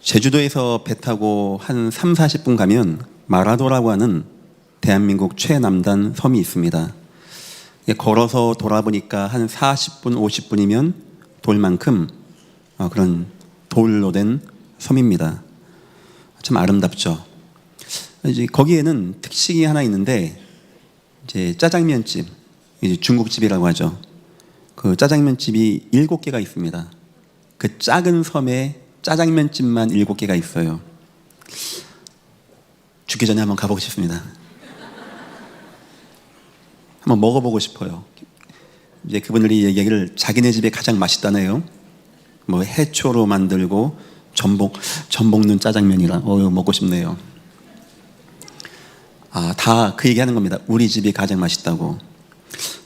제주도에서 배 타고 한 3, 40분 가면 마라도라고 하는 대한민국 최남단 섬이 있습니다. 걸어서 돌아보니까 한 40분, 50분이면 돌만큼 그런 돌로 된 섬입니다. 참 아름답죠. 이제 거기에는 특식이 하나 있는데, 이제 짜장면집, 이제 중국집이라고 하죠. 그 짜장면집이 7개가 있습니다. 그 작은 섬에 짜장면집만 7개가 있어요. 죽기 전에 한번 가보고 싶습니다. 한번 먹어보고 싶어요. 이제 그분들이 얘기를 자기네 집에 가장 맛있다네요. 뭐 해초로 만들고 전복눈 짜장면이라 먹고 싶네요. 다 그 얘기하는 겁니다. 우리 집이 가장 맛있다고.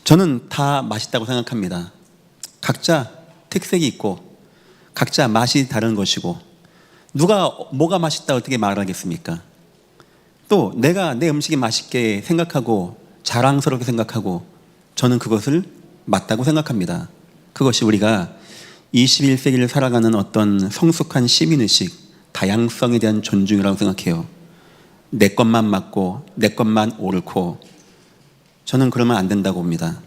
저는 다 맛있다고 생각합니다. 각자 특색이 있고 각자 맛이 다른 것이고, 누가 뭐가 맛있다 어떻게 말하겠습니까? 또 내가 내 음식이 맛있게 생각하고 자랑스럽게 생각하고, 저는 그것을 맞다고 생각합니다. 그것이 우리가 21세기를 살아가는 어떤 성숙한 시민의식, 다양성에 대한 존중이라고 생각해요. 내 것만 맞고 내 것만 옳고, 저는 그러면 안 된다고 봅니다.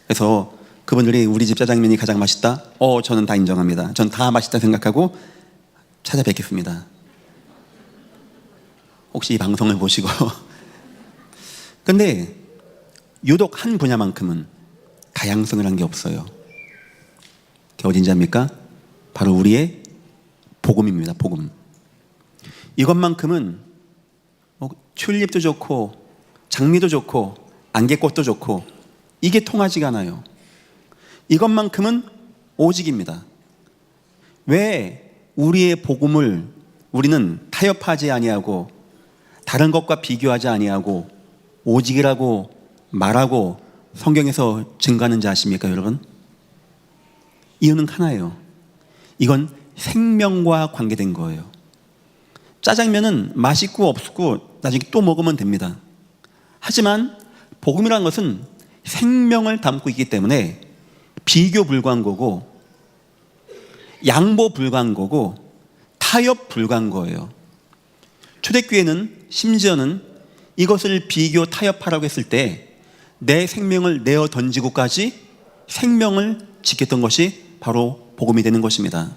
그래서 그분들이 우리 집 짜장면이 가장 맛있다? 저는 다 인정합니다. 전 다 맛있다 생각하고 찾아뵙겠습니다. 혹시 이 방송을 보시고 근데 유독 한 분야만큼은 다양성이라는 게 없어요. 그게 어딘지 압니까? 바로 우리의 복음입니다. 복음. 이것만큼은 튤립도 좋고 장미도 좋고 안개꽃도 좋고 이게 통하지가 않아요. 이것만큼은 오직입니다. 왜 우리의 복음을 우리는 타협하지 아니하고 다른 것과 비교하지 아니하고 오직이라고 말하고 성경에서 증거하는지 아십니까, 여러분? 이유는 하나예요. 이건 생명과 관계된 거예요. 짜장면은 맛있고 없고 나중에 또 먹으면 됩니다. 하지만 복음이라는 것은 생명을 담고 있기 때문에 비교 불가한 거고, 양보 불가한 거고, 타협 불가한 거예요. 초대교회는 심지어는 이것을 비교 타협하라고 했을 때 내 생명을 내어 던지고까지 생명을 지켰던 것이 바로 복음이 되는 것입니다.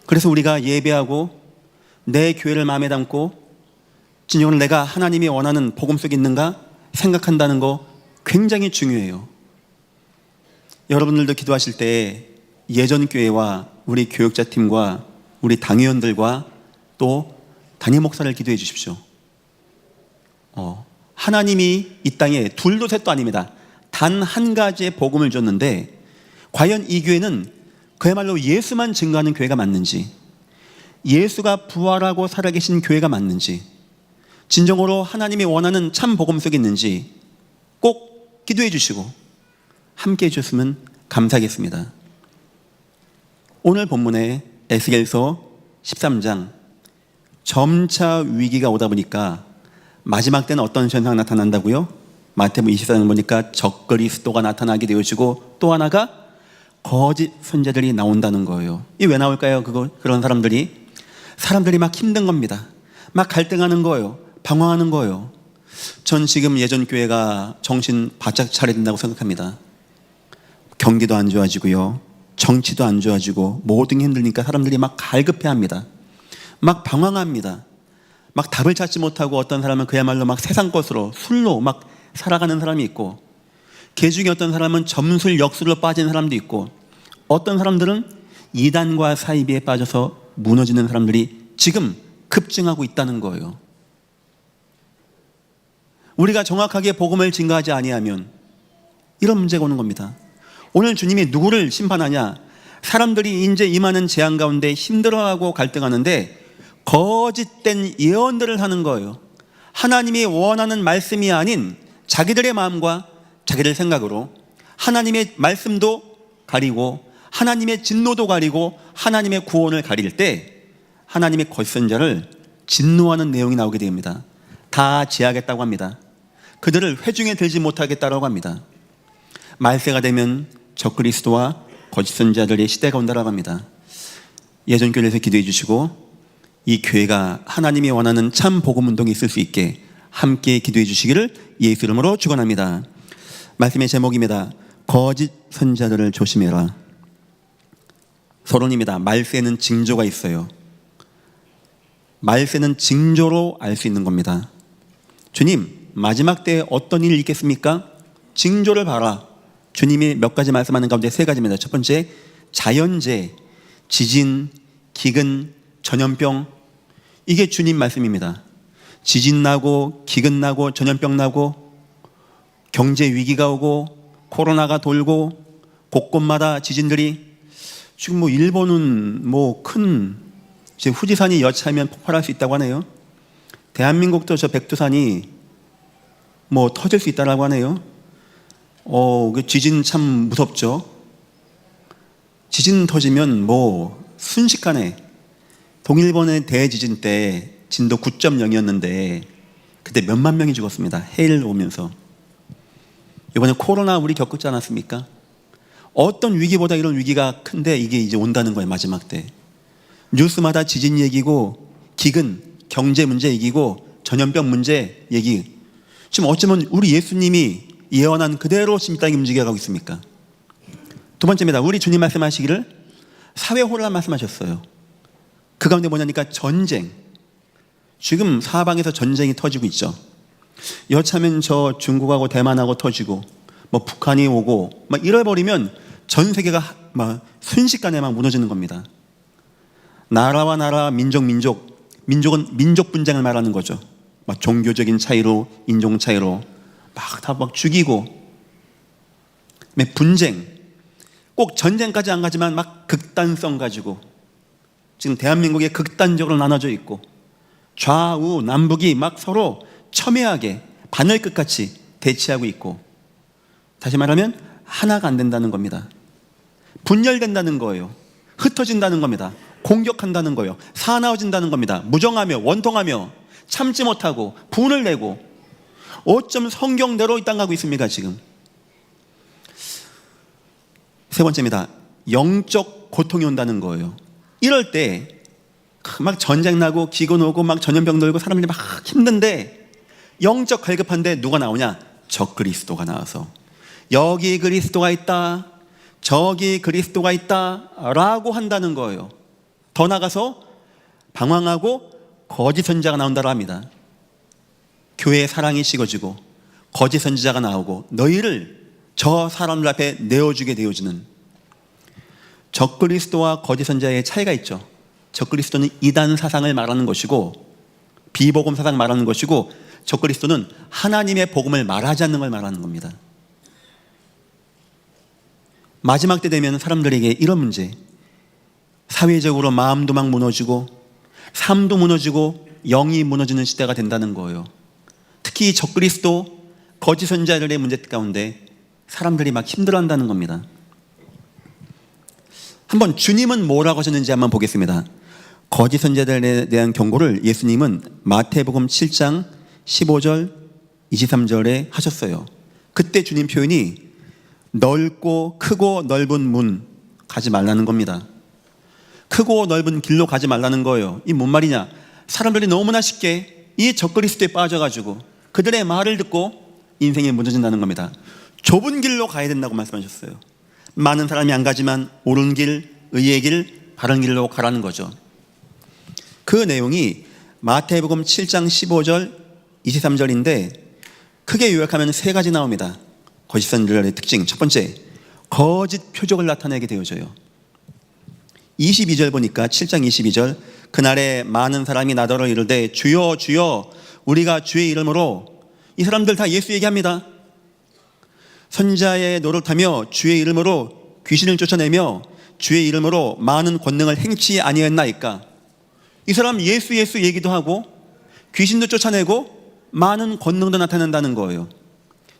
그래서 우리가 예배하고 내 교회를 마음에 담고 진정으로 내가 하나님이 원하는 복음 속에 있는가 생각한다는 거 굉장히 중요해요. 여러분들도 기도하실 때 예전 교회와 우리 교육자팀과 우리 당회원들과 또 담임 목사를 기도해 주십시오. 하나님이 이 땅에 둘도 셋도 아닙니다. 단 한 가지의 복음을 줬는데 과연 이 교회는 그야말로 예수만 증거하는 교회가 맞는지, 예수가 부활하고 살아계신 교회가 맞는지, 진정으로 하나님이 원하는 참 복음 속에 있는지 꼭 기도해 주시고 함께 해 주셨으면 감사하겠습니다. 오늘 본문에 에스겔서 13장, 점차 위기가 오다 보니까 마지막 때는 어떤 현상이 나타난다고요? 마태복음 24장 보니까 적그리스도가 나타나게 되어지고, 또 하나가 거짓 선지자들이 나온다는 거예요. 이게 왜 나올까요? 그런 사람들이 막 힘든 겁니다. 막 갈등하는 거예요. 방황하는 거예요. 전 지금 예전 교회가 정신 바짝 차려야 된다고 생각합니다. 경기도 안 좋아지고요, 정치도 안 좋아지고 모든 게 힘드니까 사람들이 막 갈급해합니다. 막 방황합니다. 막 답을 찾지 못하고, 어떤 사람은 그야말로 막 세상 것으로 술로 막 살아가는 사람이 있고, 그 중에 어떤 사람은 점술 역술로 빠진 사람도 있고, 어떤 사람들은 이단과 사이비에 빠져서 무너지는 사람들이 지금 급증하고 있다는 거예요. 우리가 정확하게 복음을 증거하지 아니하면 이런 문제가 오는 겁니다. 오늘 주님이 누구를 심판하냐? 사람들이 이제 임하는 재앙 가운데 힘들어하고 갈등하는데 거짓된 예언들을 하는 거예요. 하나님이 원하는 말씀이 아닌 자기들의 마음과 자기들 생각으로 하나님의 말씀도 가리고 하나님의 진노도 가리고 하나님의 구원을 가릴 때 하나님의 거짓 선지자를 진노하는 내용이 나오게 됩니다. 다 제하겠다고 합니다. 그들을 회중에 들지 못하겠다라고 합니다. 말세가 되면 적그리스도와 거짓 선지자들의 시대가 온다라고 합니다. 예전 교회에서 기도해 주시고 이 교회가 하나님이 원하는 참 복음 운동이 있을 수 있게 함께 기도해 주시기를 예수 이름으로 축원합니다. 말씀의 제목입니다. 거짓 선지자들을 조심해라. 서론입니다. 말세는 징조가 있어요. 말세는 징조로 알 수 있는 겁니다. 주님, 마지막 때에 어떤 일이 있겠습니까? 징조를 봐라. 주님이 몇 가지 말씀하는 가운데 세 가지입니다. 첫 번째, 자연재해, 지진, 기근, 전염병. 이게 주님 말씀입니다. 지진 나고, 기근 나고, 전염병 나고, 경제 위기가 오고, 코로나가 돌고, 곳곳마다 지진들이. 지금 일본은 큰 후지산이 여차하면 폭발할 수 있다고 하네요. 대한민국도 저 백두산이 터질 수 있다고 하네요. 지진 참 무섭죠. 지진 터지면 순식간에 동일본의 대지진 때 진도 9.0이었는데 그때 몇만 명이 죽었습니다. 해일 오면서. 이번에 코로나 우리 겪었지 않았습니까? 어떤 위기보다 이런 위기가 큰데 이게 이제 온다는 거예요. 마지막 때. 뉴스마다 지진 얘기고, 기근, 경제 문제 얘기고, 전염병 문제 얘기. 지금 어쩌면 우리 예수님이 예언한 그대로 지금 이 땅이 움직여가고 있습니까? 두 번째입니다. 우리 주님 말씀하시기를 사회 혼란 말씀하셨어요. 그 가운데 뭐냐니까 전쟁. 지금 사방에서 전쟁이 터지고 있죠. 여차하면 저 중국하고 대만하고 터지고 북한이 오고 이래버리면 전 세계가 순식간에 무너지는 겁니다. 나라와 나라, 민족은 민족 분쟁을 말하는 거죠. 종교적인 차이로, 인종 차이로 다 죽이고, 분쟁, 꼭 전쟁까지 안 가지만 극단성 가지고 지금 대한민국에 극단적으로 나눠져 있고, 좌우 남북이 서로 첨예하게 바늘 끝같이 대치하고 있고, 다시 말하면 하나가 안 된다는 겁니다. 분열된다는 거예요. 흩어진다는 겁니다. 공격한다는 거예요. 사나워진다는 겁니다. 무정하며 원통하며 참지 못하고 분을 내고. 어쩜 성경대로 이 땅 가고 있습니까 지금? 세 번째입니다. 영적 고통이 온다는 거예요. 이럴 때 전쟁 나고 기근 오고 전염병 돌고 사람들이 힘든데 영적 갈급한데 누가 나오냐? 적그리스도가 나와서 여기 그리스도가 있다, 저기 그리스도가 있다 라고 한다는 거예요. 더 나가서 방황하고 거짓 선지자가 나온다고 합니다. 교회의 사랑이 식어지고 거짓 선지자가 나오고 너희를 저 사람들 앞에 내어주게 되어지는. 적그리스도와 거짓 선지자의 차이가 있죠. 적그리스도는 이단 사상을 말하는 것이고, 비복음 사상 말하는 것이고, 적그리스도는 하나님의 복음을 말하지 않는 걸 말하는 겁니다. 마지막 때 되면 사람들에게 이런 문제, 사회적으로 마음도 무너지고 삶도 무너지고 영이 무너지는 시대가 된다는 거예요. 특히 적그리스도, 거짓 선지자들의 문제 가운데 사람들이 힘들어한다는 겁니다. 한번 주님은 뭐라고 하셨는지 한번 보겠습니다. 거짓 선지자들에 대한 경고를 예수님은 마태복음 7장 15절 23절에 하셨어요. 그때 주님 표현이 넓고 크고 넓은 문 가지 말라는 겁니다. 크고 넓은 길로 가지 말라는 거예요. 이 뭔 말이냐? 사람들이 너무나 쉽게 이 적그리스도에 빠져가지고 그들의 말을 듣고 인생이 무너진다는 겁니다. 좁은 길로 가야 된다고 말씀하셨어요. 많은 사람이 안 가지만 옳은 길, 의의 길, 바른 길로 가라는 거죠. 그 내용이 마태복음 7장 15절 23절인데 크게 요약하면 세 가지 나옵니다. 거짓 선지자들의 특징. 첫 번째, 거짓 표적을 나타내게 되어져요. 22절 보니까 7장 22절, 그날에 많은 사람이 나더러 이르되 주여 주여 우리가 주의 이름으로. 이 사람들 다 예수 얘기합니다. 선지자의 노릇하며 주의 이름으로 귀신을 쫓아내며 주의 이름으로 많은 권능을 행치 아니했나이까. 이 사람 예수 얘기도 하고 귀신도 쫓아내고 많은 권능도 나타낸다는 거예요.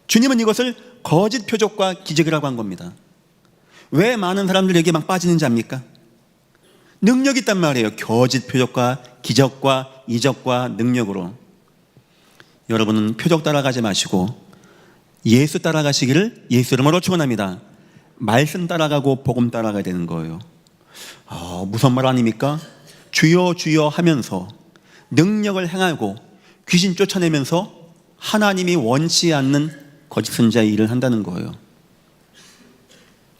주님은 이것을 거짓 표적과 기적이라고 한 겁니다. 왜 많은 사람들에게 빠지는지 압니까? 능력이 있단 말이에요. 거짓 표적과 기적과 이적과 능력으로. 여러분은 표적 따라가지 마시고 예수 따라가시기를 예수 이름으로 축원합니다. 말씀 따라가고 복음 따라가야 되는 거예요. 무슨 말 아닙니까? 주여 주여 하면서 능력을 행하고 귀신 쫓아내면서 하나님이 원치 않는 거짓 선지자의 일을 한다는 거예요.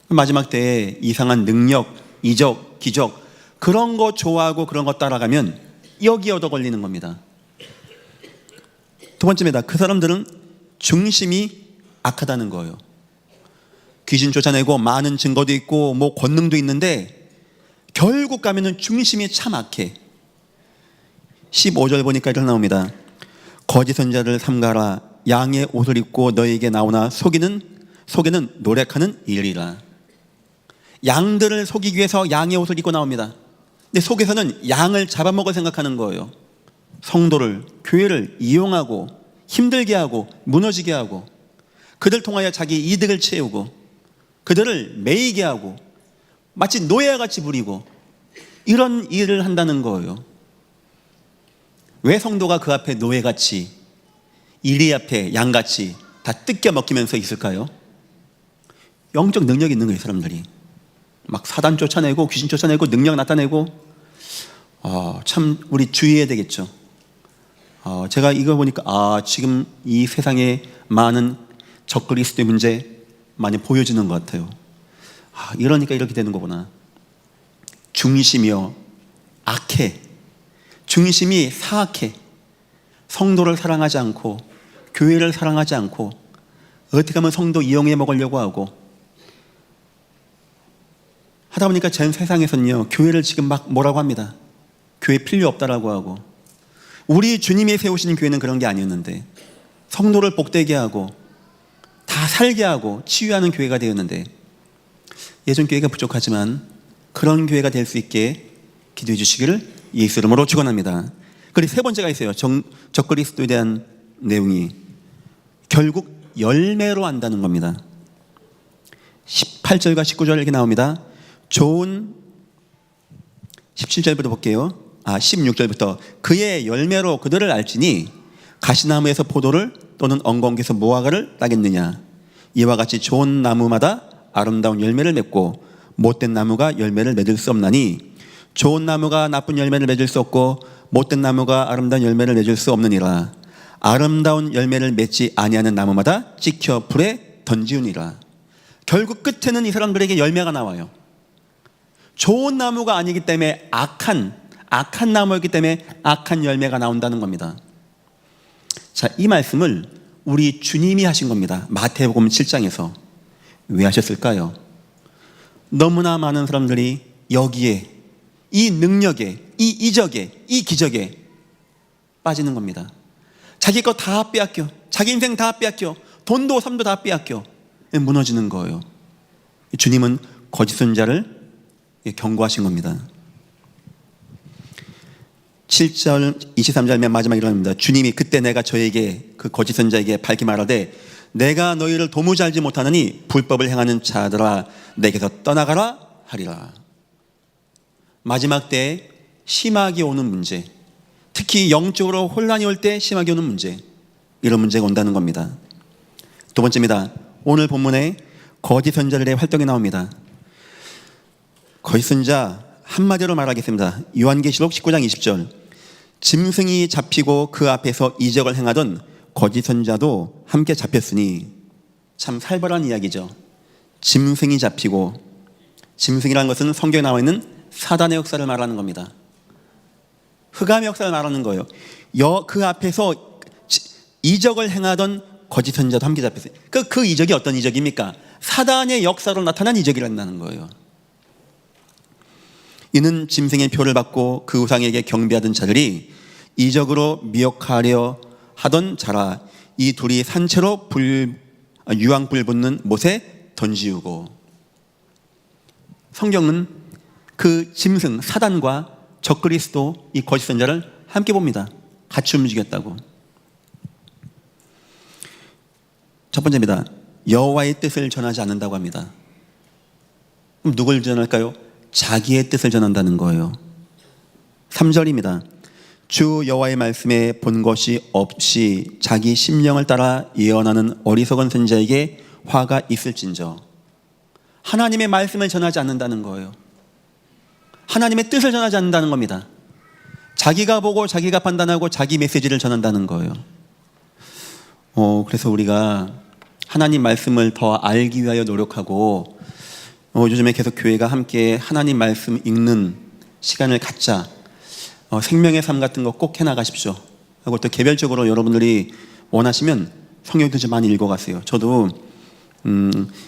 마지막 때에 이상한 능력, 이적, 기적 그런 거 좋아하고 그런 거 따라가면 여기 얻어 걸리는 겁니다. 두 번째입니다. 그 사람들은 중심이 악하다는 거예요. 귀신 쫓아내고 많은 증거도 있고 뭐 권능도 있는데 결국 가면은 중심이 참 악해. 15절 보니까 이렇게 나옵니다. 거짓 선지자를 삼가라. 양의 옷을 입고 너에게 나오나 속에는 노력하는 일이라. 양들을 속이기 위해서 양의 옷을 입고 나옵니다. 근데 속에서는 양을 잡아먹을 생각하는 거예요. 성도를, 교회를 이용하고 힘들게 하고 무너지게 하고 그들 통하여 자기 이득을 채우고 그들을 매이게 하고 마치 노예와 같이 부리고 이런 일을 한다는 거예요. 왜 성도가 그 앞에 노예같이 이리 앞에 양같이 다 뜯겨 먹히면서 있을까요? 영적 능력이 있는 거예요. 사람들이 막 사단 쫓아내고 귀신 쫓아내고 능력 나타내고 참 우리 주의해야 되겠죠. 제가 이거 보니까 지금 이 세상에 많은 적그리스도의 문제 많이 보여지는 것 같아요. 이러니까 이렇게 되는 거구나. 중심이요 악해. 중심이 사악해. 성도를 사랑하지 않고 교회를 사랑하지 않고 어떻게 하면 성도 이용해 먹으려고 하고 하다 보니까 전 세상에서는요 교회를 지금 막 뭐라고 합니다. 교회 필요 없다라고 하고 우리 주님이 세우신 교회는 그런 게 아니었는데 성도를 복되게 하고 다 살게 하고 치유하는 교회가 되었는데 예전 교회가 부족하지만 그런 교회가 될 수 있게 기도해 주시기를 예수 이름으로 축원합니다. 그리고 세 번째가 있어요. 적그리스도에 대한 내용이 결국 열매로 안다는 겁니다. 18절과 19절 이렇게 나옵니다. 좋은 17절부터 볼게요. 16절부터 그의 열매로 그들을 알지니 가시나무에서 포도를 또는 엉겅퀴에서 무화과를 따겠느냐. 이와 같이 좋은 나무마다 아름다운 열매를 맺고 못된 나무가 열매를 맺을 수 없나니 좋은 나무가 나쁜 열매를 맺을 수 없고 못된 나무가 아름다운 열매를 맺을 수 없느니라. 아름다운 열매를 맺지 아니하는 나무마다 찍혀 불에 던지우니라. 결국 끝에는 이 사람들에게 열매가 나와요. 좋은 나무가 아니기 때문에 악한 나무이기 때문에 악한 열매가 나온다는 겁니다. 자, 이 말씀을 우리 주님이 하신 겁니다. 마태복음 7장에서. 왜 하셨을까요? 너무나 많은 사람들이 여기에 이 능력에 이 이적에 이 기적에 빠지는 겁니다. 자기 거 다 빼앗겨. 자기 인생 다 빼앗겨. 돈도 삶도 다 빼앗겨. 무너지는 거예요. 주님은 거짓 선지자를 경고하신 겁니다. 7절 23절 맨 마지막에 이러합니다. 주님이 그때 내가 저에게 그 거짓 선지자에게 밝히 말하되 내가 너희를 도무지 알지 못하느니 불법을 행하는 자들아 내게서 떠나가라 하리라. 마지막 때에 심하게 오는 문제, 특히 영적으로 혼란이 올 때 심하게 오는 문제, 이런 문제가 온다는 겁니다. 두 번째입니다. 오늘 본문에 거짓 선지자들의 활동이 나옵니다. 거짓 선지자 한마디로 말하겠습니다. 요한계시록 19장 20절 짐승이 잡히고 그 앞에서 이적을 행하던 거짓 선지자도 함께 잡혔으니. 참 살벌한 이야기죠. 짐승이 잡히고, 짐승이라는 것은 성경에 나와 있는 사단의 역사를 말하는 겁니다. 흑암의 역사를 말하는 거예요. 그 앞에서 이적을 행하던 거짓 선지자도 함께 잡혔어요. 그 이적이 어떤 이적입니까? 사단의 역사로 나타난 이적이란다는 거예요. 이는 짐승의 표를 받고 그 우상에게 경배하던 자들이 이적으로 미혹하려 하던 자라. 이 둘이 산채로 유황불 붙는 못에 던지우고. 성경은 그 짐승 사단과 적그리스도 이 거짓 선지자를 함께 봅니다. 같이 움직였다고. 첫 번째입니다. 여호와의 뜻을 전하지 않는다고 합니다. 그럼 누굴 전할까요? 자기의 뜻을 전한다는 거예요. 3절입니다. 주 여호와의 말씀에 본 것이 없이 자기 심령을 따라 예언하는 어리석은 선지자에게 화가 있을진저. 하나님의 말씀을 전하지 않는다는 거예요. 하나님의 뜻을 전하지 않는다는 겁니다. 자기가 보고 자기가 판단하고 자기 메시지를 전한다는 거예요. 그래서 우리가 하나님 말씀을 더 알기 위하여 노력하고 요즘에 계속 교회가 함께 하나님 말씀 읽는 시간을 갖자. 생명의 삶 같은 거 꼭 해나가십시오. 하고 또 개별적으로 여러분들이 원하시면 성경도 좀 많이 읽어가세요. 저도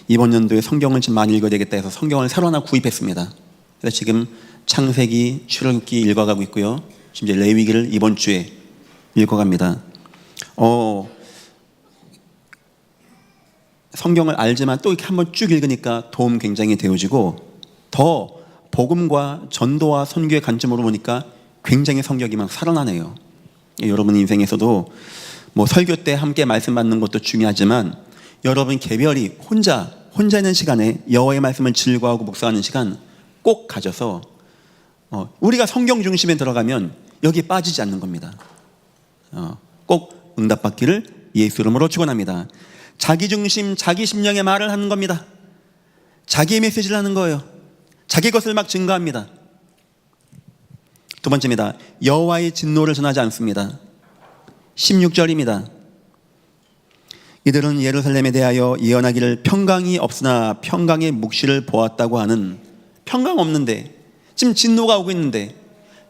이번 연도에 성경을 좀 많이 읽어야 되겠다 해서 성경을 새로 하나 구입했습니다. 그래서 지금 창세기, 출애굽기 읽어가고 있고요. 지금 이제 레위기를 이번 주에 읽어갑니다. 성경을 알지만 또 이렇게 한번 쭉 읽으니까 도움 굉장히 되어지고, 더 복음과 전도와 선교의 관점으로 보니까 굉장히 성경이 막 살아나네요. 여러분 인생에서도 뭐 설교 때 함께 말씀 받는 것도 중요하지만, 여러분 개별이 혼자 있는 시간에 여호와의 말씀을 즐거워하고 묵상하는 시간 꼭 가져서 우리가 성경 중심에 들어가면 여기 빠지지 않는 겁니다. 꼭 응답받기를 예수 이름으로 축원합니다. 자기 중심, 자기 심령의 말을 하는 겁니다. 자기의 메시지를 하는 거예요. 자기 것을 막 증거합니다. 두 번째입니다. 여호와의 진노를 전하지 않습니다. 16절입니다. 이들은 예루살렘에 대하여 예언하기를 평강이 없으나 평강의 묵시를 보았다고 하는, 평강 없는데 지금 진노가 오고 있는데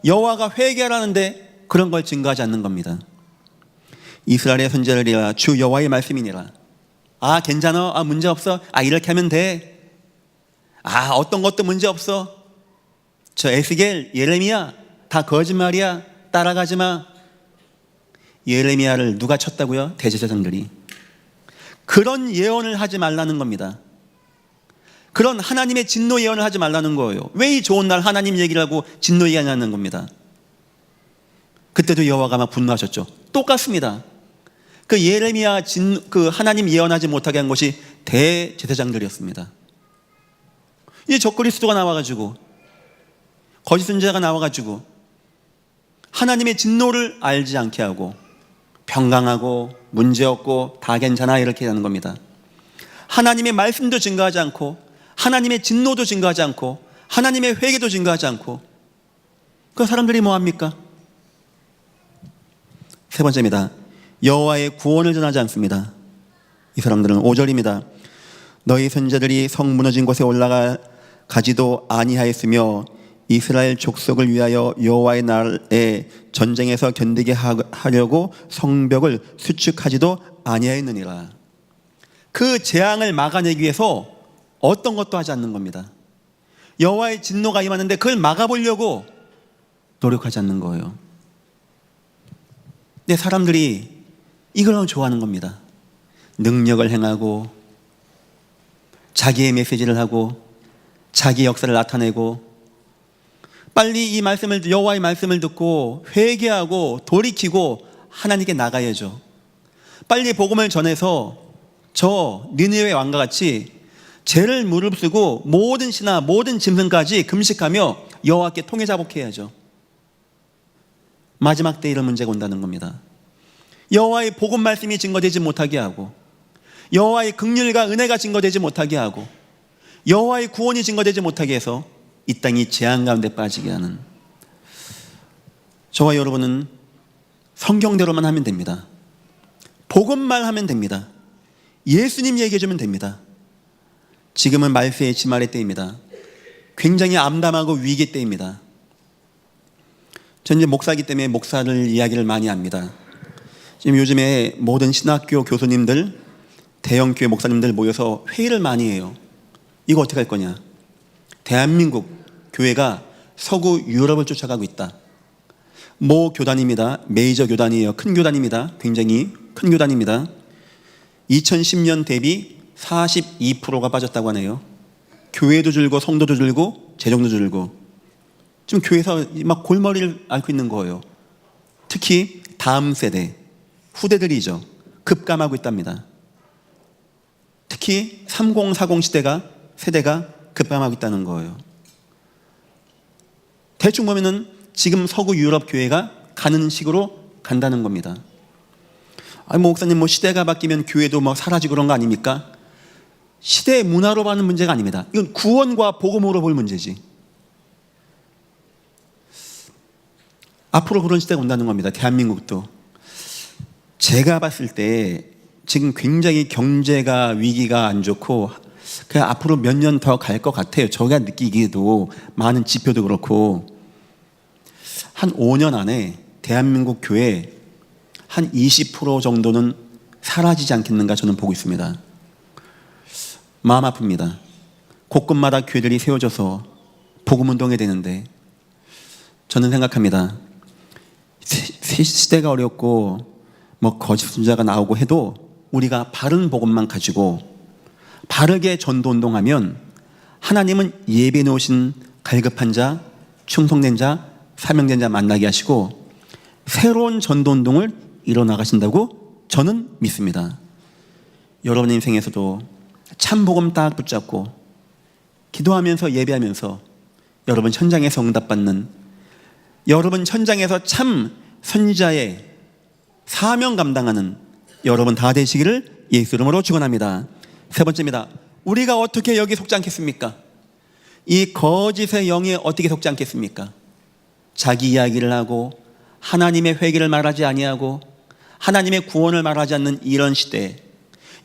여호와가 회개하라는데 그런 걸 증거하지 않는 겁니다. 이스라엘의 선지자들이라 주 여호와의 말씀이니라. 괜찮아, 문제 없어, 이렇게 하면 돼, 어떤 것도 문제 없어, 저 에스겔, 예레미야 다 거짓말이야, 따라가지 마. 예레미야를 누가 쳤다고요? 대제사장들이. 그런 예언을 하지 말라는 겁니다. 그런 하나님의 진노 예언을 하지 말라는 거예요. 왜 이 좋은 날 하나님 얘기를 하고 진노 얘기하냐는 겁니다. 그때도 여호와가 막 분노하셨죠. 똑같습니다. 그 예레미야 그 하나님 예언하지 못하게 한 것이 대제사장들이었습니다. 이 적그리스도가 나와가지고, 거짓 선지자가 나와가지고 하나님의 진노를 알지 않게 하고 평강하고 문제없고 다 괜찮아 이렇게 하는 겁니다. 하나님의 말씀도 증거하지 않고 하나님의 진노도 증거하지 않고 하나님의 회개도 증거하지 않고, 그 사람들이 뭐합니까? 세 번째입니다. 여호와의 구원을 전하지 않습니다. 이 사람들은 5절입니다. 너희 선지자들이 성 무너진 곳에 올라가지도 아니하였으며 이스라엘 족속을 위하여 여호와의 날에 전쟁에서 견디게 하려고 성벽을 수축하지도 아니하였느니라. 그 재앙을 막아내기 위해서 어떤 것도 하지 않는 겁니다. 여호와의 진노가 임하는데 그걸 막아보려고 노력하지 않는 거예요. 근데 사람들이 이걸 좋아하는 겁니다. 능력을 행하고 자기의 메시지를 하고 자기 역사를 나타내고, 빨리 이 말씀을, 여호와의 말씀을 듣고 회개하고 돌이키고 하나님께 나가야죠. 빨리 복음을 전해서 저 니느웨 왕과 같이 죄를 무릅쓰고 모든 신하 모든 짐승까지 금식하며 여호와께 통회자복해야죠. 마지막 때 이런 문제가 온다는 겁니다. 여호와의 복음 말씀이 증거되지 못하게 하고, 여호와의 긍휼과 은혜가 증거되지 못하게 하고, 여호와의 구원이 증거되지 못하게 해서 이 땅이 재앙 가운데 빠지게 하는, 저와 여러분은 성경대로만 하면 됩니다. 복음만 하면 됩니다. 예수님 얘기해 주면 됩니다. 지금은 말세의 지말의 때입니다. 굉장히 암담하고 위기 때입니다. 전 이제 목사이기 때문에 목사를 이야기를 많이 합니다. 지금 요즘에 모든 신학교 교수님들, 대형교회 목사님들 모여서 회의를 많이 해요. 이거 어떻게 할 거냐. 대한민국 교회가 서구 유럽을 쫓아가고 있다. 모 교단입니다. 메이저 교단이에요. 큰 교단입니다. 굉장히 큰 교단입니다. 2010년 대비 42%가 빠졌다고 하네요. 교회도 줄고 성도도 줄고 재정도 줄고, 지금 교회에서 막 골머리를 앓고 있는 거예요. 특히 다음 세대, 후대들이죠. 급감하고 있답니다. 특히 3040 세대가 급감하고 있다는 거예요. 대충 보면은 지금 서구 유럽 교회가 가는 식으로 간다는 겁니다. 목사님, 시대가 바뀌면 교회도 사라지고 그런 거 아닙니까? 시대의 문화로 가는 문제가 아닙니다. 이건 구원과 복음으로 볼 문제지. 앞으로 그런 시대가 온다는 겁니다. 대한민국도. 제가 봤을 때 지금 굉장히 경제가 위기가 안 좋고 그냥 앞으로 몇 년 더 갈 것 같아요. 제가 느끼기에도 많은 지표도 그렇고 한 5년 안에 대한민국 교회 한 20% 정도는 사라지지 않겠는가 저는 보고 있습니다. 마음 아픕니다. 곳곳마다 교회들이 세워져서 복음운동이 되는데 저는 생각합니다. 시대가 어렵고 뭐 거짓 선자가 나오고 해도 우리가 바른 복음만 가지고 바르게 전도운동하면 하나님은 예배 놓으신 갈급한 자, 충성된 자, 사명된 자 만나게 하시고 새로운 전도운동을 이뤄나가신다고 저는 믿습니다. 여러분 인생에서도 참 복음 딱 붙잡고 기도하면서 예배하면서 여러분 현장에서 응답받는, 여러분 현장에서 참 선지자의 사명 감당하는 여러분 다 되시기를 예수 이름으로 축원합니다. 세 번째입니다. 우리가 어떻게 여기 속지 않겠습니까? 이 거짓의 영에 어떻게 속지 않겠습니까? 자기 이야기를 하고 하나님의 회개를 말하지 아니하고 하나님의 구원을 말하지 않는 이런 시대에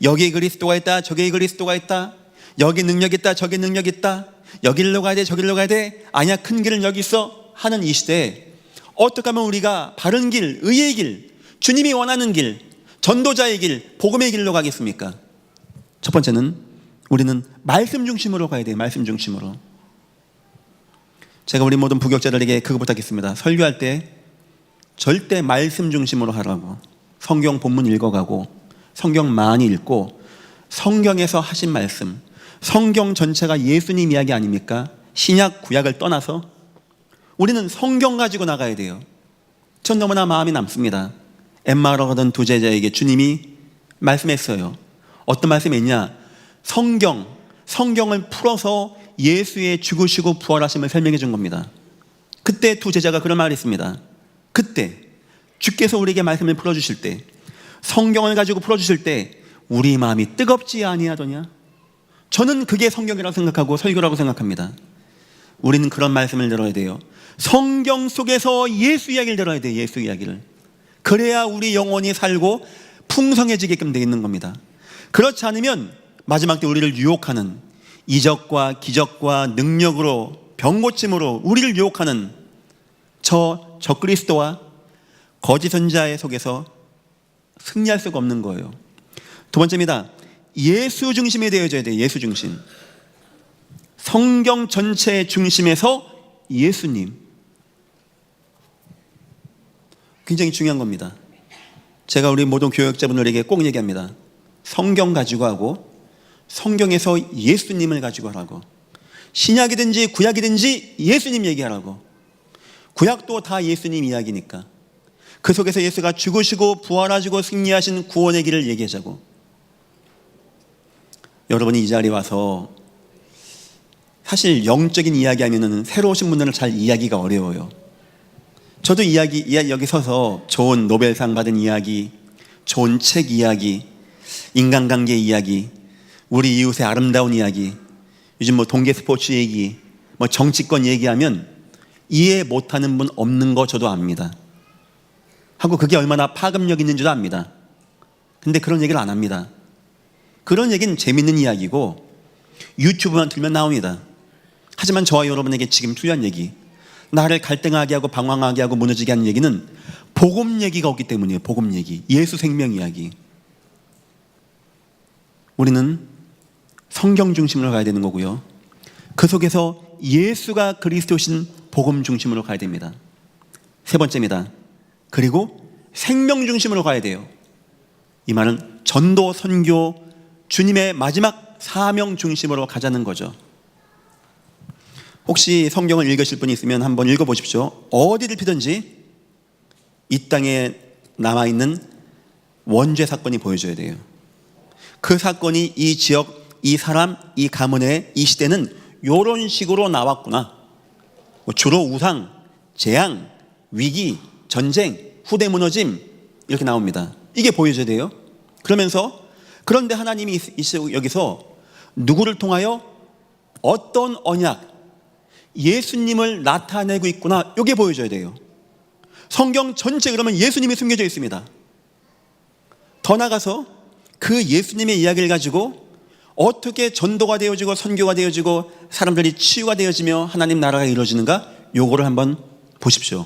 여기 그리스도가 있다, 저기 그리스도가 있다, 여기 능력 있다, 저기 능력 있다, 여기로 가야 돼, 저기로 가야 돼, 아니야 큰 길은 여기 있어 하는 이 시대에 어떻게 하면 우리가 바른 길, 의의 길, 주님이 원하는 길, 전도자의 길, 복음의 길로 가겠습니까? 첫 번째는 우리는 말씀 중심으로 가야 돼요. 말씀 중심으로. 제가 우리 모든 부교육자들에게 그거 부탁했습니다. 설교할 때 절대 말씀 중심으로 하라고. 성경 본문 읽어가고 성경 많이 읽고 성경에서 하신 말씀, 성경 전체가 예수님 이야기 아닙니까? 신약 구약을 떠나서 우리는 성경 가지고 나가야 돼요. 전 너무나 마음이 남습니다. 엠마오로 가던 두 제자에게 주님이 말씀했어요. 어떤 말씀이 있냐? 성경을 풀어서 예수의 죽으시고 부활하심을 설명해 준 겁니다. 그때 두 제자가 그런 말을 했습니다. 그때 주께서 우리에게 말씀을 풀어주실 때, 성경을 가지고 풀어주실 때 우리 마음이 뜨겁지 아니하더냐? 저는 그게 성경이라고 생각하고 설교라고 생각합니다. 우리는 그런 말씀을 들어야 돼요. 성경 속에서 예수 이야기를 들어야 돼요. 예수 이야기를. 그래야 우리 영혼이 살고 풍성해지게끔 되어 있는 겁니다. 그렇지 않으면 마지막 때 우리를 유혹하는 이적과 기적과 능력으로 병고침으로 우리를 유혹하는 저 적그리스도와 거짓 선지자의 속에서 승리할 수가 없는 거예요. 두 번째입니다. 예수 중심이 되어져야 돼요. 예수 중심. 성경 전체의 중심에서 예수님. 굉장히 중요한 겁니다. 제가 우리 모든 교육자분들에게 꼭 얘기합니다. 성경 가지고 하고 성경에서 예수님을 가지고 하라고. 신약이든지 구약이든지 예수님 얘기하라고. 구약도 다 예수님 이야기니까 그 속에서 예수가 죽으시고 부활하시고 승리하신 구원의 길을 얘기하자고. 여러분이 이 자리에 와서 사실 영적인 이야기하면은 새로 오신 분들은 잘 이야기가 어려워요. 저도 여기 서서 좋은 노벨상 받은 이야기, 좋은 책 이야기, 인간관계 이야기, 우리 이웃의 아름다운 이야기, 요즘 뭐 동계 스포츠 얘기, 뭐 정치권 얘기하면 이해 못하는 분 없는 거 저도 압니다. 하고 그게 얼마나 파급력 있는 줄도 압니다. 근데 그런 얘기를 안 합니다. 그런 얘기는 재밌는 이야기고 유튜브만 틀면 나옵니다. 하지만 저와 여러분에게 지금 중요한 얘기, 나를 갈등하게 하고 방황하게 하고 무너지게 하는 얘기는 복음 얘기가 없기 때문이에요. 복음 얘기, 예수 생명 이야기. 우리는 성경 중심으로 가야 되는 거고요. 그 속에서 예수가 그리스도신 복음 중심으로 가야 됩니다. 세 번째입니다. 그리고 생명 중심으로 가야 돼요. 이 말은 전도, 선교, 주님의 마지막 사명 중심으로 가자는 거죠. 혹시 성경을 읽으실 분이 있으면 한번 읽어보십시오. 어디를 피든지 이 땅에 남아있는 원죄 사건이 보여줘야 돼요. 그 사건이 이 지역, 이 사람, 이 가문의 이 시대는 이런 식으로 나왔구나. 주로 우상, 재앙, 위기, 전쟁, 후대 무너짐 이렇게 나옵니다. 이게 보여줘야 돼요. 그러면서 그런데 하나님이 여기서 누구를 통하여 어떤 언약, 예수님을 나타내고 있구나. 이게 보여줘야 돼요. 성경 전체 그러면 예수님이 숨겨져 있습니다. 더 나아가서 그 예수님의 이야기를 가지고 어떻게 전도가 되어지고 선교가 되어지고 사람들이 치유가 되어지며 하나님 나라가 이루어지는가, 요거를 한번 보십시오.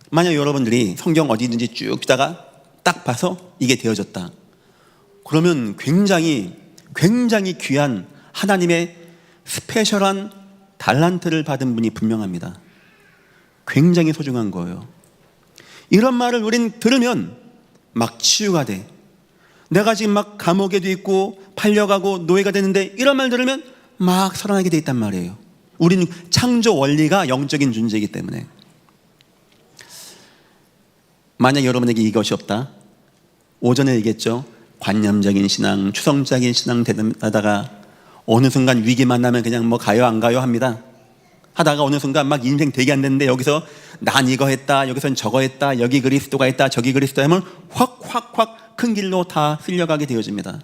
만약 여러분들이 성경 어디든지 쭉 다가 딱 봐서 이게 되어졌다, 그러면 굉장히 귀한 하나님의 스페셜한 달란트를 받은 분이 분명합니다. 굉장히 소중한 거예요. 이런 말을 우린 들으면 막 치유가 돼. 내가 지금 막 감옥에도 있고 팔려가고 노예가 되는데 이런 말 들으면 막 살아나게 돼 있단 말이에요. 우리는 창조 원리가 영적인 존재이기 때문에. 만약 여러분에게 이것이 없다, 오전에 얘기했죠. 관념적인 신앙, 추상적인 신앙 하다가 어느 순간 위기 만나면 그냥 뭐 가요 안 가요 합니다. 하다가 어느 순간 막 인생 되게 안 됐는데 여기서 난 이거 했다, 여기선 저거 했다, 여기 그리스도가 있다, 저기 그리스도 하면 확 큰 길로 다 쓸려가게 되어집니다.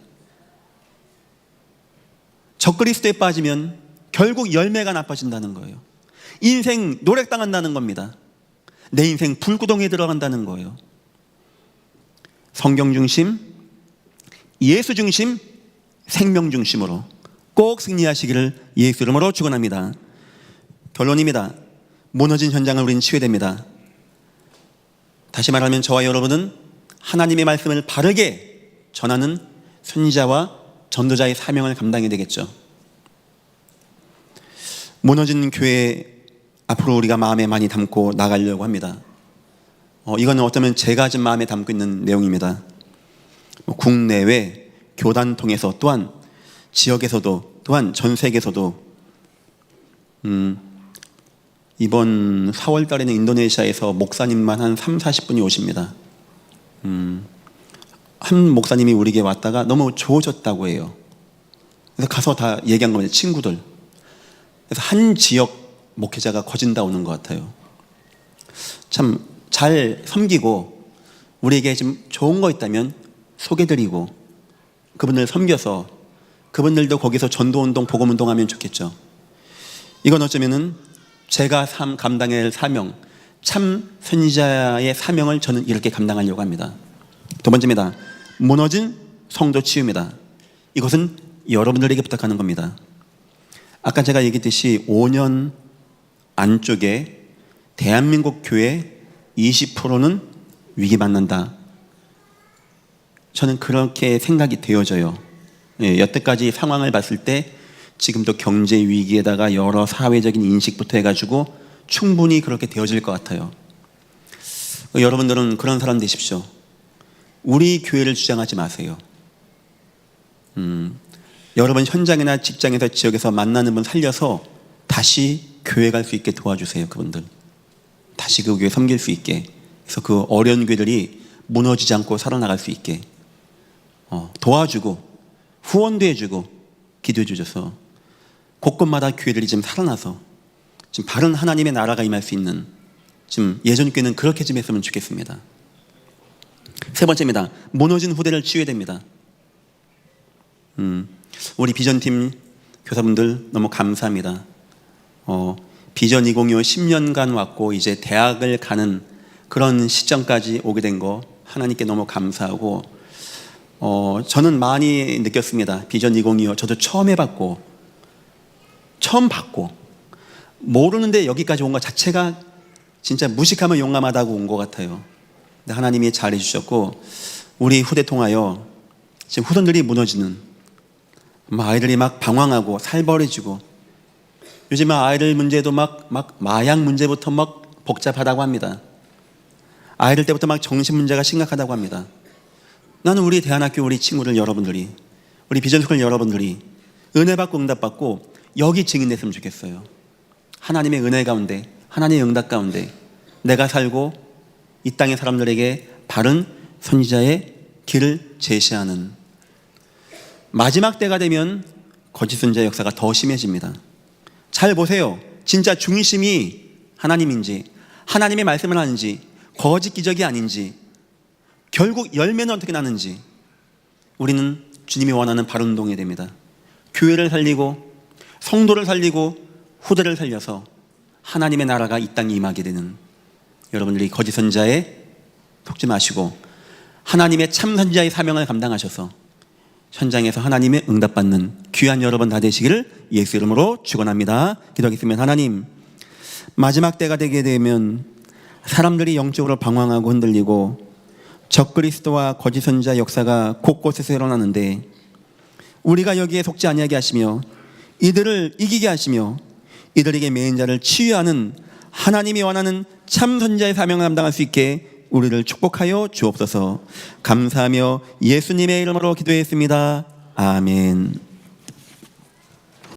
적그리스도에 빠지면 결국 열매가 나빠진다는 거예요. 인생 노력당한다는 겁니다. 내 인생 불구덩이에 들어간다는 거예요. 성경 중심, 예수 중심, 생명 중심으로 꼭 승리하시기를 예수 이름으로 축원합니다. 결론입니다. 무너진 현장을 우리는 치유해야 됩니다. 다시 말하면 저와 여러분은 하나님의 말씀을 바르게 전하는 선지자와 전도자의 사명을 감당해야 되겠죠. 무너진 교회 앞으로 우리가 마음에 많이 담고 나가려고 합니다. 이거는 어쩌면 제가 좀 마음에 담고 있는 내용입니다. 국내외 교단 통해서 또한 지역에서도 또한 전 세계에서도 이번 4월 달에는 인도네시아에서 목사님만 한 30-40분이 오십니다. 한 목사님이 우리에게 왔다가 너무 좋으셨다고 해요. 그래서 가서 다 얘기한 겁니다. 친구들. 그래서 한 지역 목회자가 거진다 오는 것 같아요. 참 잘 섬기고 우리에게 좀 좋은 거 있다면 소개드리고 그분들 섬겨서 그분들도 거기서 전도운동, 복음운동 하면 좋겠죠. 이건 어쩌면은 제가 감당해야 할 사명, 참 선지자의 사명을 저는 이렇게 감당하려고 합니다. 두 번째입니다. 무너진 성도 치유입니다. 이것은 여러분들에게 부탁하는 겁니다. 아까 제가 얘기했듯이 5년 안쪽에 대한민국 교회 20%는 위기 만난다. 저는 그렇게 생각이 되어져요. 여태까지 상황을 봤을 때 지금도 경제 위기에다가 여러 사회적인 인식부터 해가지고 충분히 그렇게 되어질 것 같아요. 여러분들은 그런 사람 되십시오. 우리 교회를 주장하지 마세요. 여러분 현장이나 직장에서 지역에서 만나는 분 살려서 다시 교회 갈 수 있게 도와주세요. 그분들 다시 그 교회 섬길 수 있게, 그래서 그 어려운 교회들이 무너지지 않고 살아나갈 수 있게 도와주고 후원도 해주고 기도해 주셔서 곳곳마다 교회들이 지금 살아나서 지금 바른 하나님의 나라가 임할 수 있는, 지금 예전 교회는 그렇게 좀 했으면 좋겠습니다. 세 번째입니다. 무너진 후대를 치유해야 됩니다. 우리 비전팀 교사분들 너무 감사합니다. 비전 2025 10년간 왔고 이제 대학을 가는 그런 시점까지 오게 된 거 하나님께 너무 감사하고, 저는 많이 느꼈습니다. 비전 2025 저도 처음 해봤고 처음 봤고 모르는데 여기까지 온 것 자체가 진짜 무식하면 용감하다고 온 것 같아요. 근데 하나님이 잘해주셨고 우리 후대 통하여 지금 후손들이 무너지는, 아이들이 막 방황하고 살벌해지고, 요즘은 아이들 문제도 막 마약 문제부터 막 복잡하다고 합니다. 아이들 때부터 막 정신 문제가 심각하다고 합니다. 나는 우리 대안학교 우리 친구들 여러분들이, 우리 비전스쿨 여러분들이 은혜 받고 응답 받고 여기 증인됐으면 좋겠어요. 하나님의 은혜 가운데, 하나님의 응답 가운데 내가 살고 이 땅의 사람들에게 바른 선지자의 길을 제시하는, 마지막 때가 되면 거짓 선지자 역사가 더 심해집니다. 잘 보세요. 진짜 중심이 하나님인지, 하나님의 말씀을 하는지, 거짓 기적이 아닌지, 결국 열매는 어떻게 나는지 우리는 주님이 원하는 바른 운동이 됩니다. 교회를 살리고 성도를 살리고 후대를 살려서 하나님의 나라가 이 땅에 임하게 되는, 여러분들이 거짓 선자에 속지 마시고 하나님의 참 선자의 사명을 감당하셔서 현장에서 하나님의 응답받는 귀한 여러분 다 되시기를 예수 이름으로 축원합니다. 기도하겠습니다. 하나님, 마지막 때가 되게 되면 사람들이 영적으로 방황하고 흔들리고 적그리스도와 거짓 선자 역사가 곳곳에서 일어나는데 우리가 여기에 속지 아니하게 하시며 이들을 이기게 하시며 이들에게 매인 자를 치유하는 하나님이 원하는 참 선자의 사명을 감당할 수 있게 우리를 축복하여 주옵소서. 감사하며 예수님의 이름으로 기도했습니다. 아멘.